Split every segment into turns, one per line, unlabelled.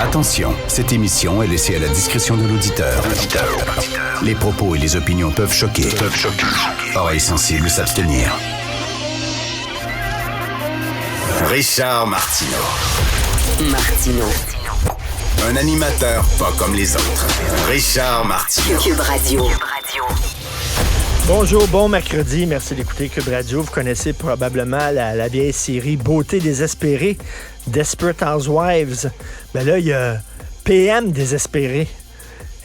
Attention, cette émission est laissée à la discrétion de l'auditeur. Les propos et les opinions peuvent choquer. Oreilles sensibles s'abstenir. Richard Martineau. Un animateur pas comme les autres. Richard Martineau.
Cube Radio.
Bonjour, bon mercredi. Merci d'écouter Cube Radio. Vous connaissez probablement la vieille série Beauté désespérée, Desperate Housewives. Ben là, il y a PM désespéré.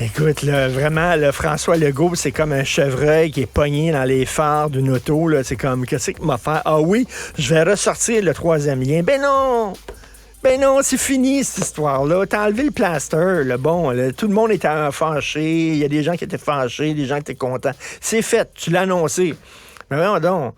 Écoute, là, vraiment, là, François Legault, c'est comme un chevreuil qui est pogné dans les phares d'une auto. Là. C'est comme, qu'est-ce qu'il m'a fait? Ah oui, je vais ressortir le troisième lien. Ben non, c'est fini, cette histoire-là. T'as enlevé le plaster, le bon. Là, tout le monde était fâché. Il y a des gens qui étaient fâchés, des gens qui étaient contents. C'est fait, tu l'as annoncé. Mais voyons donc.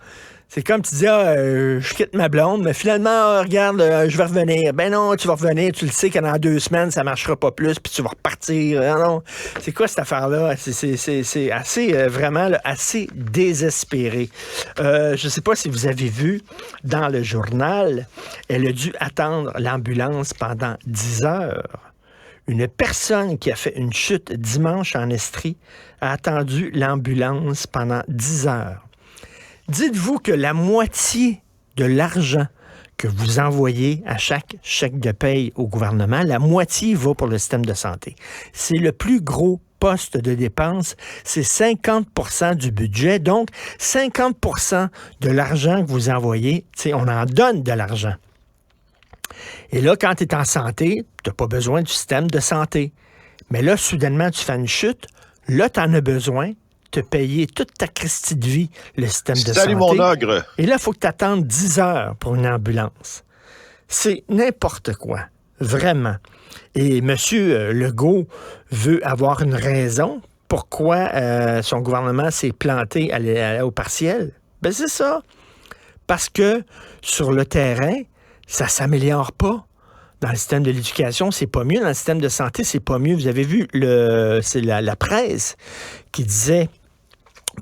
C'est comme tu dis, je quitte ma blonde, mais finalement, regarde, je vais revenir. Ben non, tu vas revenir, tu le sais que dans 2 semaines, ça marchera pas plus, puis tu vas repartir. Non. C'est quoi cette affaire-là? C'est assez, vraiment, là, assez désespéré. Je sais pas si vous avez vu, dans le journal, elle a dû attendre l'ambulance pendant 10 heures. Une personne qui a fait une chute dimanche en Estrie a attendu l'ambulance pendant 10 heures. Dites-vous que la moitié de l'argent que vous envoyez à chaque chèque de paye au gouvernement, la moitié va pour le système de santé. C'est le plus gros poste de dépense, c'est 50% du budget. Donc, 50% de l'argent que vous envoyez, on en donne de l'argent. Et là, quand tu es en santé, tu n'as pas besoin du système de santé. Mais là, soudainement, tu fais une chute. Là, tu en as besoin. Te payer toute ta Christie de vie, le système de santé.
Salut mon ogre!
Et là, il faut que tu attendes 10 heures pour une ambulance. C'est n'importe quoi. Vraiment. Et M. Legault veut avoir une raison pourquoi son gouvernement s'est planté au partiel. Ben c'est ça. Parce que sur le terrain, ça s'améliore pas. Dans le système de l'éducation, c'est pas mieux. Dans le système de santé, c'est pas mieux. Vous avez vu, c'est la presse qui disait,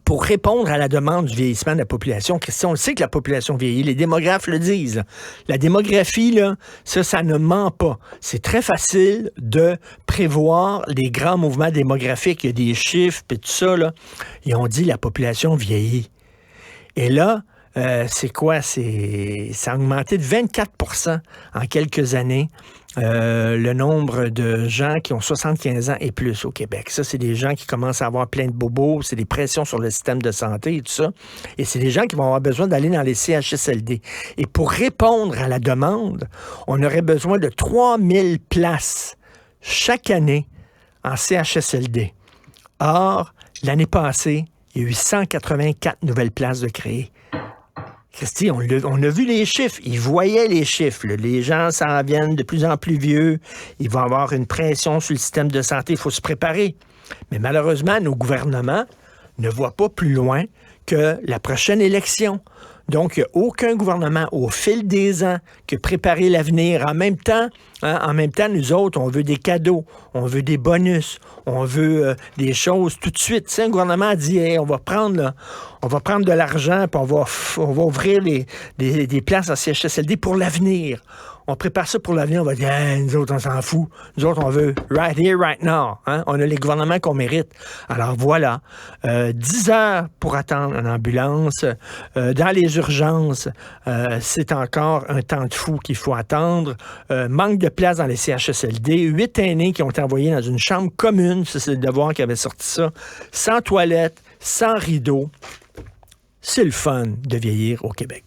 pour répondre à la demande du vieillissement de la population, Christian, on le sait que la population vieillit, les démographes le disent. La démographie, là, ça ne ment pas. C'est très facile de prévoir les grands mouvements démographiques. Il y a des chiffres et tout ça, là. Ils ont dit la population vieillit. Et là, c'est quoi? Ça a augmenté de 24% en quelques années, le nombre de gens qui ont 75 ans et plus au Québec. Ça, c'est des gens qui commencent à avoir plein de bobos, c'est des pressions sur le système de santé et tout ça. Et c'est des gens qui vont avoir besoin d'aller dans les CHSLD. Et pour répondre à la demande, on aurait besoin de 3000 places chaque année en CHSLD. Or, l'année passée, il y a eu 184 nouvelles places de créées. Christy, on a vu les chiffres. Ils voyaient les chiffres. Là. Les gens s'en viennent de plus en plus vieux. Il va y avoir une pression sur le système de santé. Il faut se préparer. Mais malheureusement, nos gouvernements ne voient pas plus loin que la prochaine élection. Donc, il n'y a aucun gouvernement au fil des ans qui a préparé l'avenir. En même temps, nous autres, on veut des cadeaux, on veut des bonus, on veut des choses tout de suite. Tu sais, un gouvernement a dit, hey, on va prendre de l'argent, puis on va ouvrir des places en CHSLD pour l'avenir. On prépare ça pour l'avenir, on va dire, hey, nous autres, on s'en fout. Nous autres, on veut right here, right now. Hein? On a les gouvernements qu'on mérite. Alors voilà, 10 heures pour attendre une ambulance. Dans les urgences, c'est encore un temps de fou qu'il faut attendre. Manque de place dans les CHSLD. 8 aînés qui ont été envoyés dans une chambre commune, ça c'est le Devoir qui avait sorti ça, sans toilette, sans rideau. C'est le fun de vieillir au Québec.